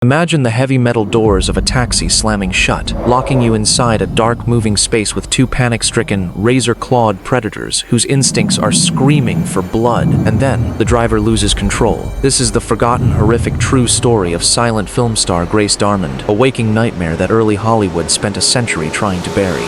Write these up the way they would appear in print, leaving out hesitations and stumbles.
Imagine the heavy metal doors of a taxi slamming shut, locking you inside a dark moving space with two panic-stricken, razor-clawed predators whose instincts are screaming for blood, and then the driver loses control. This is the forgotten, horrific, true story of silent film star Grace Darmond, a waking nightmare that early Hollywood spent a century trying to bury.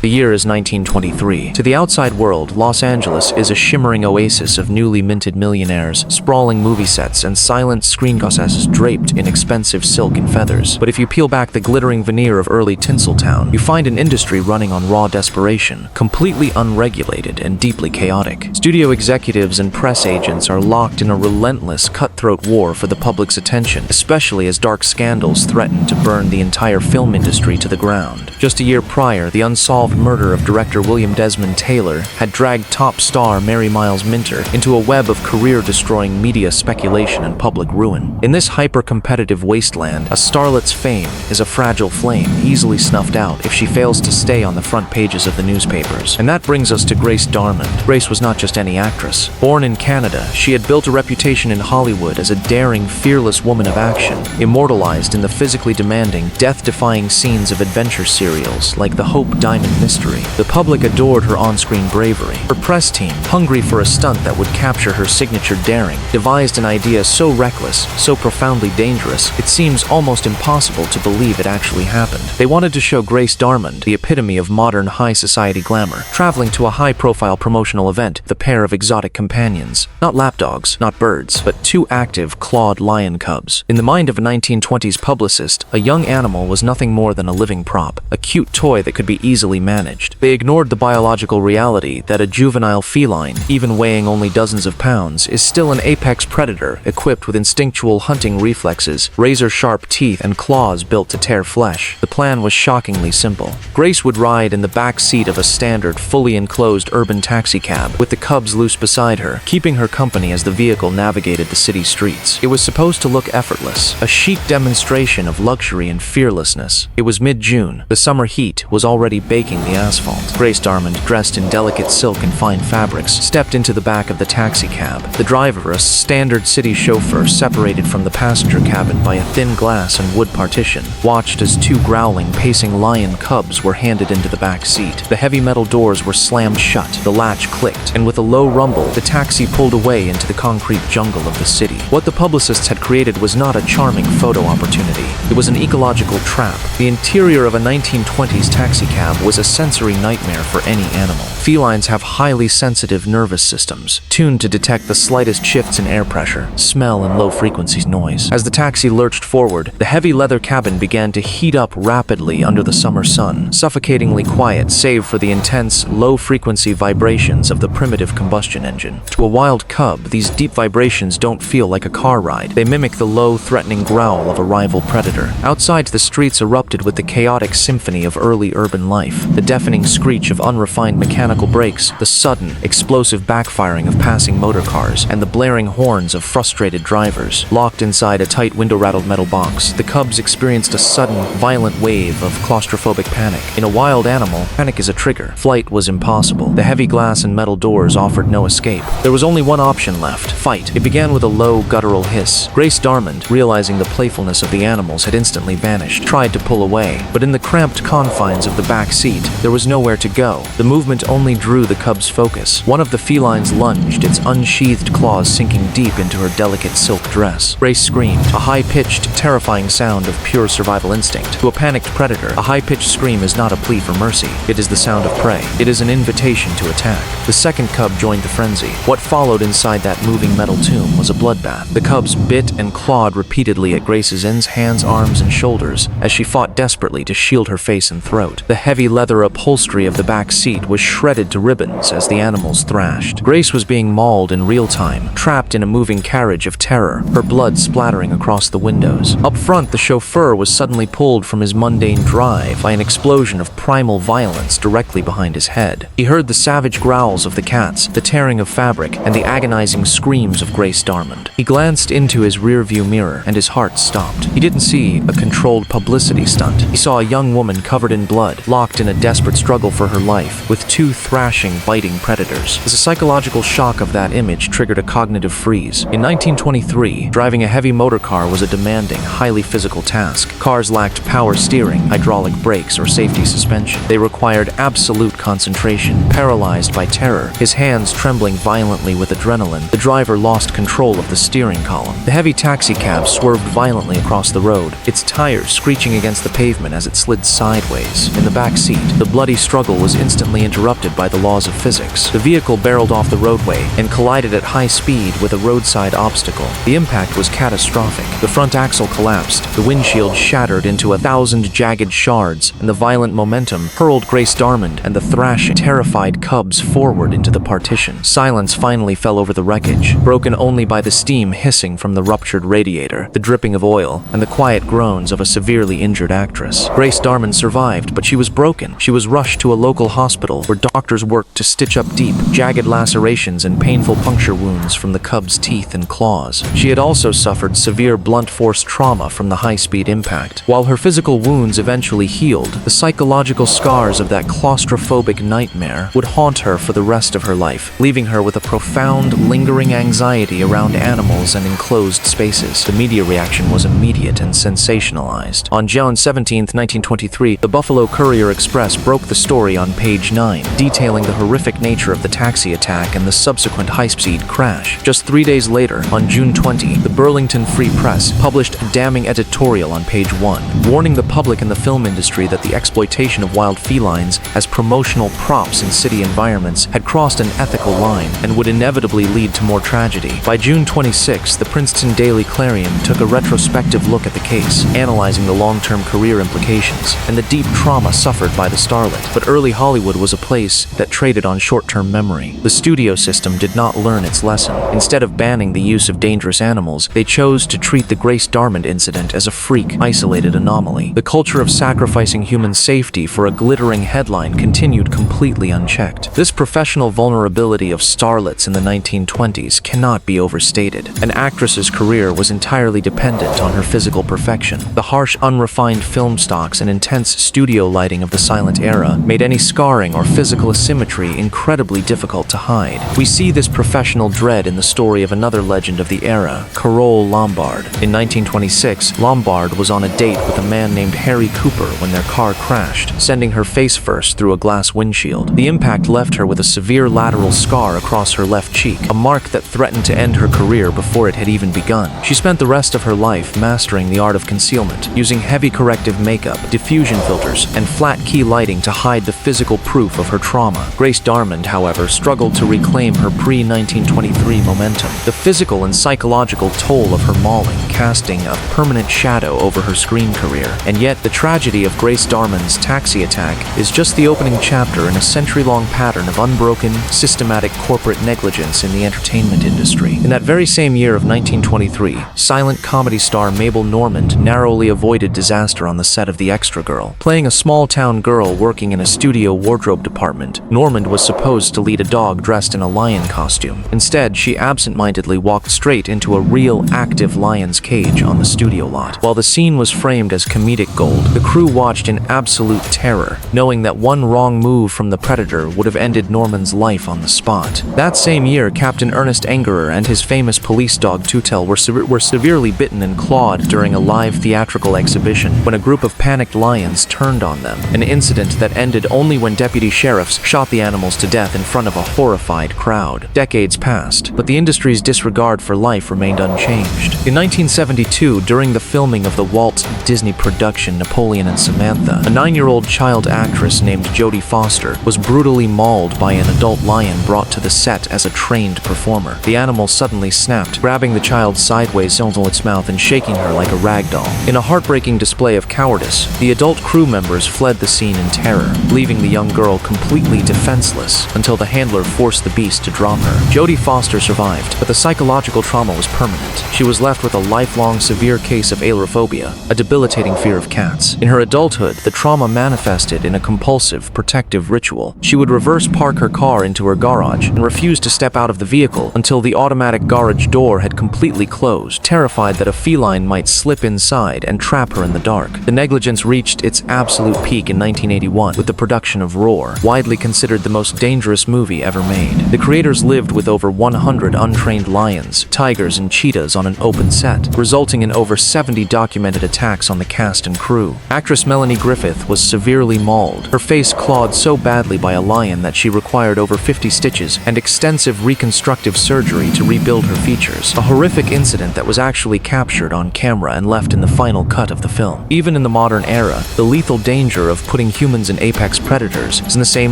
The year is 1923. To the outside world, Los Angeles is a shimmering oasis of newly minted millionaires, sprawling movie sets, and silent screen processes draped in expensive silk and feathers. But if you peel back the glittering veneer of early Tinseltown, you find an industry running on raw desperation, completely unregulated and deeply chaotic. Studio executives and press agents are locked in a relentless, cutthroat war for the public's attention, especially as dark scandals threaten to burn the entire film industry to the ground. Just a year prior, the unsolved murder of director William Desmond Taylor had dragged top star Mary Miles Minter into a web of career-destroying media speculation and public ruin. In this hyper-competitive wasteland, a starlet's fame is a fragile flame, easily snuffed out if she fails to stay on the front pages of the newspapers. And that brings us to Grace Darmond. Grace was not just any actress. Born in Canada, she had built a reputation in Hollywood as a daring, fearless woman of action, immortalized in the physically demanding, death-defying scenes of adventure serials like The Hope Diamond Mystery. The public adored her on-screen bravery. Her press team, hungry for a stunt that would capture her signature daring, devised an idea so reckless, so profoundly dangerous, it seems almost impossible to believe it actually happened. They wanted to show Grace Darmond, the epitome of modern high society glamour, traveling to a high-profile promotional event with a pair of exotic companions. Not lapdogs, not birds, but two active, clawed lion cubs. In the mind of a 1920s publicist, a young animal was nothing more than a living prop, a cute toy that could be easily managed. They ignored the biological reality that a juvenile feline, even weighing only dozens of pounds, is still an apex predator equipped with instinctual hunting reflexes, razor-sharp teeth, and claws built to tear flesh. The plan was shockingly simple. Grace would ride in the back seat of a standard, fully enclosed urban taxicab, with the cubs loose beside her, keeping her company as the vehicle navigated the city streets. It was supposed to look effortless, a chic demonstration of luxury and fearlessness. It was mid-June. The summer heat was already baking the asphalt. Grace Darmond, dressed in delicate silk and fine fabrics, stepped into the back of the taxicab. The driver, a standard city chauffeur separated from the passenger cabin by a thin glass and wood partition, watched as two growling, pacing lion cubs were handed into the back seat. The heavy metal doors were slammed shut, the latch clicked, and with a low rumble, the taxi pulled away into the concrete jungle of the city. What the publicists had created was not a charming photo opportunity. It was an ecological trap. The interior of a 1920s taxicab was a sensory nightmare for any animal. Felines have highly sensitive nervous systems, tuned to detect the slightest shifts in air pressure, smell, and low-frequency noise. As the taxi lurched forward, the heavy leather cabin began to heat up rapidly under the summer sun, suffocatingly quiet save for the intense, low-frequency vibrations of the primitive combustion engine. To a wild cub, these deep vibrations don't feel like a car ride. They mimic the low, threatening growl of a rival predator. Outside, the streets erupted with the chaotic symphony of early urban life, the deafening screech of unrefined mechanical brakes, the sudden, explosive backfiring of passing motor cars, and the blaring horns of frustrated drivers. Locked inside a tight window-rattled metal box, the cubs experienced a sudden, violent wave of claustrophobic panic. In a wild animal, panic is a trigger. Flight was impossible. The heavy glass and metal doors offered no escape. There was only one option left: fight. It began with a low, guttural hiss. Grace Darmond, realizing the playfulness of the animals had instantly vanished, tried to pull away, but in the cramped confines of the back seat, there was nowhere to go. The movement only drew the cub's focus. One of the felines lunged, its unsheathed claws sinking deep into her delicate silk dress. Grace screamed, a high-pitched, terrifying sound of pure survival instinct. To a panicked predator, a high-pitched scream is not a plea for mercy. It is the sound of prey. It is an invitation to attack. The second cub joined the frenzy. What followed inside that moving metal tomb was a bloodbath. The cubs bit and clawed repeatedly at Grace's hands, arms, and shoulders as she fought desperately to shield her face and throat. The heavy leather upholstery of the back seat was shredded to ribbons as the animals thrashed. Grace was being mauled in real time, trapped in a moving carriage of terror, her blood splattering across the windows. Up front, the chauffeur was suddenly pulled from his mundane drive by an explosion of primal violence directly behind his head. He heard the savage growls of the cats, the tearing of fabric, and the agonizing screams of Grace Darmond. He glanced into his rearview mirror, and his heart stopped. He didn't see see a controlled publicity stunt. He saw a young woman covered in blood, locked in a desperate struggle for her life, with two thrashing, biting predators. The psychological shock of that image triggered a cognitive freeze. In 1923, driving a heavy motor car was a demanding, highly physical task. Cars lacked power steering, hydraulic brakes, or safety suspension. They required absolute concentration. Paralyzed by terror, his hands trembling violently with adrenaline, the driver lost control of the steering column. The heavy taxicab swerved violently across the road, its tires screeching against the pavement as it slid sideways. In the back seat, the bloody struggle was instantly interrupted by the laws of physics. The vehicle barreled off the roadway and collided at high speed with a roadside obstacle. The impact was catastrophic. The front axle collapsed, the windshield shattered into 1,000 jagged shards, and the violent momentum hurled Grace Darmond and the thrashing, terrified cubs forward into the partition. Silence finally fell over the wreckage, broken only by the steam hissing from the ruptured radiator, the dripping of oil, and the quiet groans of a severely injured actress. Grace Darmond survived, but she was broken. She was rushed to a local hospital where doctors worked to stitch up deep, jagged lacerations and painful puncture wounds from the cub's teeth and claws. She had also suffered severe blunt force trauma from the high-speed impact. While her physical wounds eventually healed, the psychological scars of that claustrophobic nightmare would haunt her for the rest of her life, leaving her with a profound, lingering anxiety around animals and enclosed spaces. The media reaction was immediate and sensationalized. On June 17, 1923, the Buffalo Courier-Express broke the story on page 9, detailing the horrific nature of the taxi attack and the subsequent high-speed crash. Just 3 days later, on June 20, the Burlington Free Press published a damning editorial on page 1, warning the public and the film industry that the exploitation of wild felines as promotional props in city environments had crossed an ethical line and would inevitably lead to more tragedy. By June 26, the Princeton Daily Clarion took a retrospective look at the case, analyzing the long-term career implications and the deep trauma suffered by the starlet. But early Hollywood was a place that traded on short-term memory. The studio system did not learn its lesson. Instead of banning the use of dangerous animals, they chose to treat the Grace Darmond incident as a freak, isolated anomaly. The culture of sacrificing human safety for a glittering headline continued completely unchecked. This professional vulnerability of starlets in the 1920s cannot be overstated. An actress's career was entirely dependent on her physical perfection. The harsh, unrefined film stocks and intense studio lighting of the silent era made any scarring or physical asymmetry incredibly difficult to hide. We see this professional dread in the story of another legend of the era, Carole Lombard. In 1926, Lombard was on a date with a man named Harry Cooper when their car crashed, sending her face first through a glass windshield. The impact left her with a severe lateral scar across her left cheek, a mark that threatened to end her career before it had even begun. She spent the rest of her life mastering the art of concealment, using heavy corrective makeup, diffusion filters, and flat key lighting to hide the physical proof of her trauma. Grace Darmond, however, struggled to reclaim her pre-1923 momentum. The physical and psychological toll of her mauling, casting a permanent shadow over her screen career. And yet, the tragedy of Grace Darmond's taxi attack is just the opening chapter in a century-long pattern of unbroken, systematic corporate negligence in the entertainment industry. In that very same year of 1923, silent comedy star Mabel Normand narrowly avoided disaster on the set of The Extra Girl. Playing a small-town girl working in a studio wardrobe department, Normand was supposed to lead a dog dressed in a lion costume. Instead, she absent-mindedly walked straight into a real, active lion's cage on the studio lot. While the scene was framed as comedic gold, the crew watched in absolute terror, knowing that one wrong move from the predator would have ended Normand's life on the spot. That same year, Captain Ernest Engerer and his famous police dog Tutel were severely bitten and clawed during a live theatrical exhibition when a group of panicked lions turned on them, an incident that ended only when deputy sheriffs shot the animals to death in front of a horrified crowd. Decades passed, but the industry's disregard for life remained unchanged. In 1972, during the filming of the Walt Disney production Napoleon and Samantha, a 9-year-old child actress named Jodie Foster was brutally mauled by an adult lion brought to the set as a trained performer. The animal suddenly snapped, grabbing the child sideways into its mouth and shaking her like a rag doll. In a heartbreaking display of cowardice, the adult crew members fled the scene in terror, leaving the young girl completely defenseless until the handler forced the beast to drop her. Jodie Foster survived, but the psychological trauma was permanent. She was left with a lifelong severe case of ailurophobia, a debilitating fear of cats. In her adulthood, the trauma manifested in a compulsive, protective ritual. She would reverse park her car into her garage and refuse to step out of the vehicle until the automatic garage door had completely closed, terrified that a feline might slip inside and trap her in the dark. The negligence reached its absolute peak in 1981 with the production of Roar, widely considered the most dangerous movie ever made. The creators lived with over 100 untrained lions, tigers, and cheetahs on an open set, resulting in over 70 documented attacks on the cast and crew. Actress Melanie Griffith was severely mauled, her face clawed so badly by a lion that she required over 50 stitches and extensive reconstructive surgery to rebuild her features. A horrific incident that was actually captured on camera and left in the final cut of the film. Even in the modern era, the lethal danger of putting humans and apex predators in the same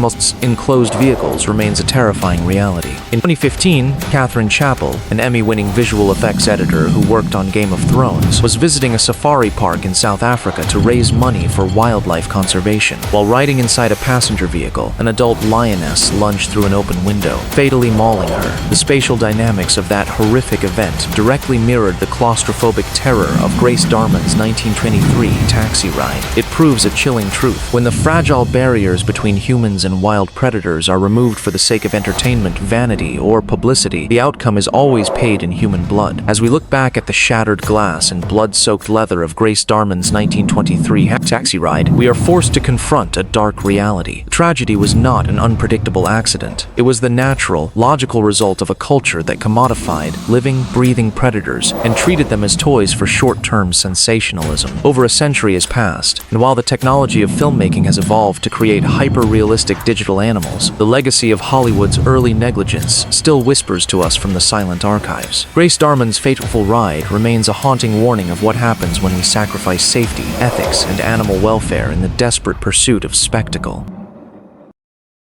enclosed vehicles remains a terrifying reality. In 2015, Catherine Chappell, an Emmy-winning visual effects editor who worked on Game of Thrones, was visiting a safari park in South Africa to raise money for wildlife conservation. While riding inside a passenger vehicle, an adult lioness lunged through an open window, fatally mauling her. The spatial dynamics of that horrific event directly mirrored the claustrophobic terror of Grace Darmond's 1923 taxi ride. It proves a chilling truth. When the fragile barriers between humans and wild predators are removed for the sake of entertainment, vanity, or publicity, the outcome is always paid in human blood. As we look back at the shattered glass and blood-soaked leather of Grace Darmond's 1923 taxi ride, we are forced to confront a dark reality. The tragedy was not an unpredictable accident. It was the natural, logical result of a culture that commodified living, breathing predators and treated them as toys for short-term sensationalism. Over a century has passed, and while the technology of filmmaking has evolved to create hyper-realistic digital animals, the legacy of Hollywood's early negligence still whispers to us from the silent archives. Grace Darmond's fateful ride remains a haunting warning of what happens when we sacrifice safety, ethics, and animal welfare in the desperate pursuit of spectacle.